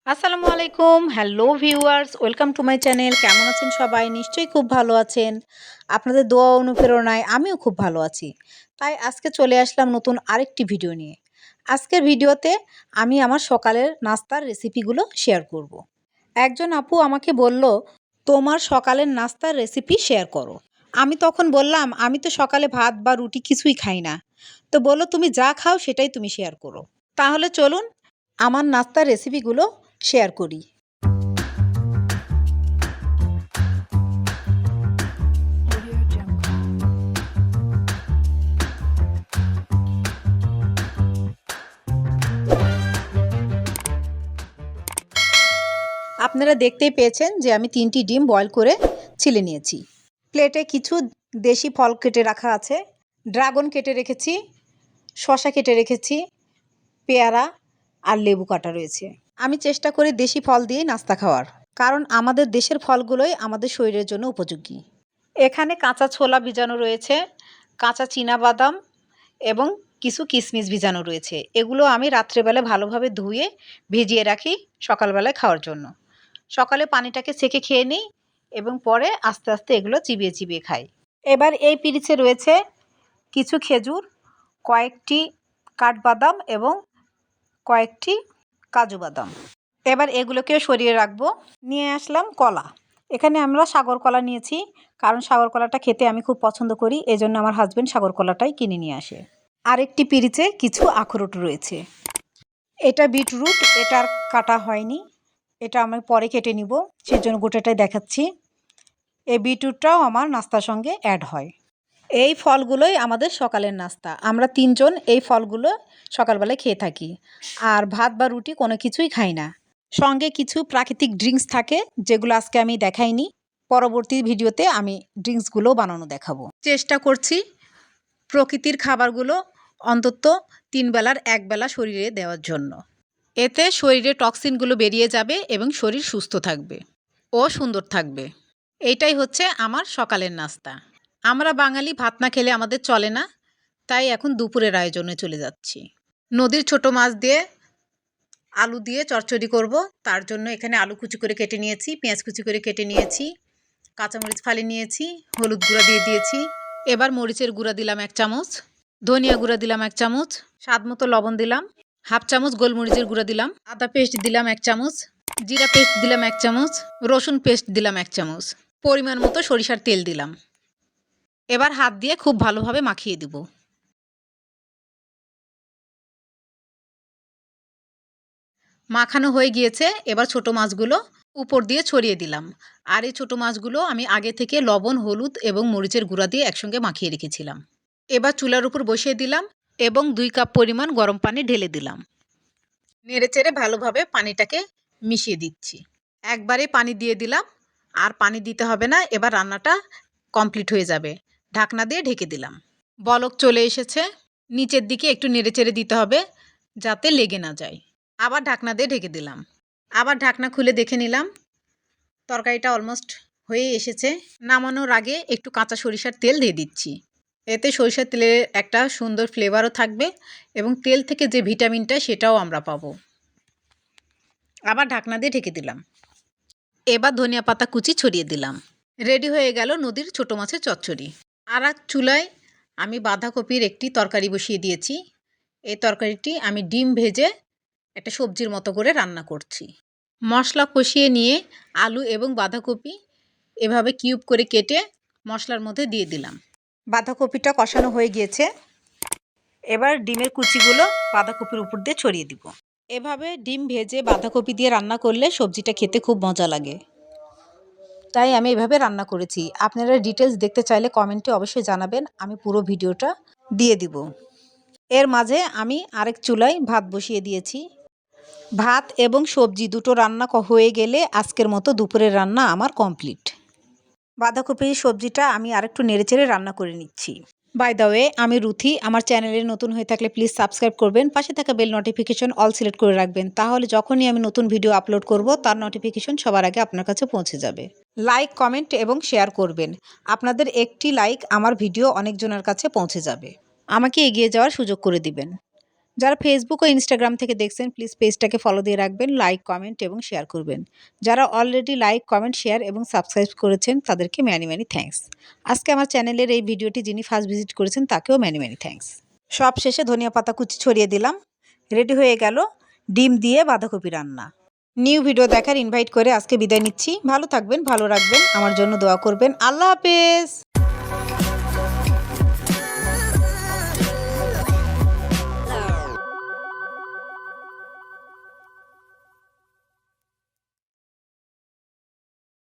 আসসালামু আলাইকুম। Hello viewers, welcome to my channel. কেমন আছেন সবাই? নিশ্চয়ই খুব ভালো আছেন। আপনাদের দোয়া অনুপ্রেরণায় আমিও খুব ভালো আছি। তাই আজকে চলে আসলাম নতুন আরেকটি ভিডিও নিয়ে। আজকের ভিডিওতে আমি আমার সকালের নাস্তার রেসিপিগুলো শেয়ার করব। একজন আপু আমাকে বলল, তোমার সকালের নাস্তার রেসিপি শেয়ার করো। আমি তখন বললাম, আমি তো সকালে ভাত বা রুটি কিছুই খাই না। তো বলল, তুমি যা খাও সেটাই তুমি শেয়ার করো। তাহলে চলুন আমার নাস্তার রেসিপিগুলো শেয়ার করি। আপনারা দেখতেই পেয়েছেন যে আমি ৩টি ডিম বয়েল করে ছিলে নিয়েছি। প্লেটে কিছু দেশি ফল কেটে রাখা আছে। ড্রাগন কেটে রেখেছি, শসা কেটে রেখেছি, পেয়ারা আর লেবু কাটা রয়েছে। আমি চেষ্টা করি দেশি ফল দিয়েই নাস্তা খাওয়ার, কারণ আমাদের দেশের ফলগুলোই আমাদের শরীরের জন্য উপযোগী। এখানে কাঁচা ছোলা ভিজানো রয়েছে, কাঁচা বাদাম এবং কিছু কিশমিশ ভিজানো রয়েছে। এগুলো আমি রাত্রেবেলা ভালোভাবে ধুয়ে ভিজিয়ে রাখি সকালবেলায় খাওয়ার জন্য। সকালে পানিটাকে ছেঁকে খেয়ে নিই এবং পরে আস্তে আস্তে এগুলো চিবিয়ে চিবিয়ে খাই। এবার এই পিরিচে রয়েছে কিছু খেজুর, কয়েকটি কাঠবাদাম এবং কয়েকটি কাজু বাদাম। এবার এগুলোকেও সরিয়ে রাখবো। নিয়ে আসলাম কলা। এখানে আমরা সাগর কলা নিয়েছি, কারণ সাগর কলাটা খেতে আমি খুব পছন্দ করি। এজন্য আমার হাজবেন্ড সাগর কলাটাই কিনে নিয়ে আসে। আরেকটি পিরিচে কিছু আখরোট রয়েছে। এটা বিটরুট, এটা আর কাটা হয়নি, এটা আমি পরে কেটে নিব, সেজন্য গোটাটাই দেখাচ্ছি। এই বিটরুটটাও আমার নাস্তার সঙ্গে অ্যাড হয়। এই ফলগুলোই আমাদের সকালের নাস্তা। আমরা ৩ জন এই ফলগুলো সকালবেলায় খেয়ে থাকি, আর ভাত বা রুটি কোনো কিছুই খাই না। সঙ্গে কিছু প্রাকৃতিক ড্রিঙ্কস থাকে, যেগুলো আজকে আমি দেখাইনি। পরবর্তী ভিডিওতে আমি ড্রিঙ্কসগুলো বানানো দেখাবো। চেষ্টা করছি প্রকৃতির খাবারগুলো অন্তত ৩ বেলার ১ বেলা শরীরে দেওয়ার জন্য। এতে শরীরে টক্সিনগুলো বেরিয়ে যাবে এবং শরীর সুস্থ থাকবে ও সুন্দর থাকবে। এইটাই হচ্ছে আমার সকালের নাস্তা। আমরা বাঙালি ভাত না খেলে আমাদের চলে না, তাই এখন দুপুরের আয়োজনে চলে যাচ্ছি। নদীর ছোট মাছ দিয়ে আলু দিয়ে চচ্চড়ি করব। তার জন্য এখানে আলু কুচি করে কেটে নিয়েছি, পেঁয়াজ কুচি করে কেটে নিয়েছি, কাঁচামরিচ ফালি নিয়েছি, হলুদ গুঁড়া দিয়ে দিয়েছি। এবার মরিচের গুঁড়া দিলাম ১ চামচ, ধনিয়া গুঁড়া দিলাম ১ চামচ, স্বাদ মতো লবণ দিলাম, হাফ চামচ গোলমরিচের গুঁড়া দিলাম, আদা পেস্ট দিলাম ১ চামচ, জিরা পেস্ট দিলাম ১ চামচ, রসুন পেস্ট দিলাম ১ চামচ, পরিমাণ মতো সরিষার তেল দিলাম। এবার হাত দিয়ে খুব ভালোভাবে মাখিয়ে দিব। মাখানো হয়ে গিয়েছে। এবার ছোট মাছগুলো উপর দিয়ে ছড়িয়ে দিলাম। আর এই ছোট মাছগুলো আমি আগে থেকে লবণ, হলুদ এবং মরিচের গুঁড়া দিয়ে একসঙ্গে মাখিয়ে রেখেছিলাম। এবার চুলার উপর বসিয়ে দিলাম এবং ২ কাপ পরিমাণ গরম পানি ঢেলে দিলাম। নেড়েচেড়ে ভালোভাবে পানিটাকে মিশিয়ে দিচ্ছি। একবারে পানি দিয়ে দিলাম, আর পানি দিতে হবে না। এবার রান্নাটা কমপ্লিট হয়ে যাবে। ঢাকনা দিয়ে ঢেকে দিলাম। বলক চলে এসেছে। নিচের দিকে একটু নেড়েচেড়ে দিতে হবে যাতে লেগে না যায়। আবার ঢাকনা দিয়ে ঢেকে দিলাম। আবার ঢাকনা খুলে দেখে নিলাম, তরকারিটা অলমোস্ট হয়ে এসেছে। নামানোর আগে একটু কাঁচা সরিষার তেল দিয়ে দিচ্ছি। এতে সরিষার তেলের একটা সুন্দর ফ্লেভারও থাকবে এবং তেল থেকে যে ভিটামিনটা সেটাও আমরা পাবো। আবার ঢাকনা দিয়ে ঢেকে দিলাম। এবার ধনিয়া পাতা কুচি ছড়িয়ে দিলাম। রেডি হয়ে গেল নদীর ছোট মাছের চচ্চড়ি। আর এক চুলায় আমি বাঁধাকপির একটি তরকারি বসিয়ে দিয়েছি। এই তরকারিটি আমি ডিম ভেজে একটা সবজির মতো করে রান্না করছি। মশলা কষিয়ে নিয়ে আলু এবং বাঁধাকপি এভাবে কিউব করে কেটে মশলার মধ্যে দিয়ে দিলাম। বাঁধাকপিটা কষানো হয়ে গিয়েছে। এবার ডিমের কুচিগুলো বাঁধাকপির উপর দিয়ে ছড়িয়ে দিব। এভাবে ডিম ভেজে বাঁধাকপি দিয়ে রান্না করলে সবজিটা খেতে খুব মজা লাগে, তাই আমি এভাবে রান্না করেছি। আপনারা ডিটেলস দেখতে চাইলে কমেন্টে অবশ্যই জানাবেন, আমি পুরো ভিডিওটা দিয়ে দিব। এর মাঝে আমি আরেক চুলায় ভাত বসিয়ে দিয়েছি। ভাত এবং সবজি দুটো রান্না হয়ে গেলে আজকের মতো দুপুরের রান্না আমার কমপ্লিট। বাঁধাকপির সবজিটা আমি আরেকটু নেড়েচেড়ে রান্না করে নিচ্ছি। বাই দ্য ওয়ে, আমি রুথি। আমার চ্যানেলে নতুন হয়ে থাকলে প্লিজ সাবস্ক্রাইব করবেন, পাশে থাকা বেল নোটিফিকেশন অল সিলেক্ট করে রাখবেন, তাহলে যখনই আমি নতুন ভিডিও আপলোড করব তার নোটিফিকেশন সবার আগে আপনার কাছে পৌঁছে যাবে। লাইক, কমেন্ট এবং শেয়ার করবেন। আপনাদের একটি লাইক আমার ভিডিও অনেকজনের কাছে পৌঁছে যাবে, আমাকে এগিয়ে যাওয়ার সুযোগ করে দিবেন। যারা ফেসবুক ও ইনস্টাগ্রাম থেকে দেখছেন প্লিজ পেজটাকে ফলো দিয়ে রাখবেন, লাইক, কমেন্ট এবং শেয়ার করবেন। যারা অলরেডি লাইক, কমেন্ট, শেয়ার এবং সাবস্ক্রাইব করেছেন তাদেরকে ম্যানি ম্যানি থ্যাঙ্কস। আজকে আমার চ্যানেলের এই ভিডিওটি যিনি ফার্স্ট ভিজিট করেছেন তাকেও ম্যানি ম্যানি থ্যাঙ্কস। সব শেষে ধনিয়া পাতা কুচি ছড়িয়ে দিলাম। রেডি হয়ে গেল ডিম দিয়ে বাঁধাকপি রান্না। নিউ ভিডিও দেখার ইনভাইট করে আজকে বিদায় নিচ্ছি। ভালো থাকবেন, ভালো রাখবেন, আমার জন্য দোয়া করবেন। আল্লাহ হাফেজ।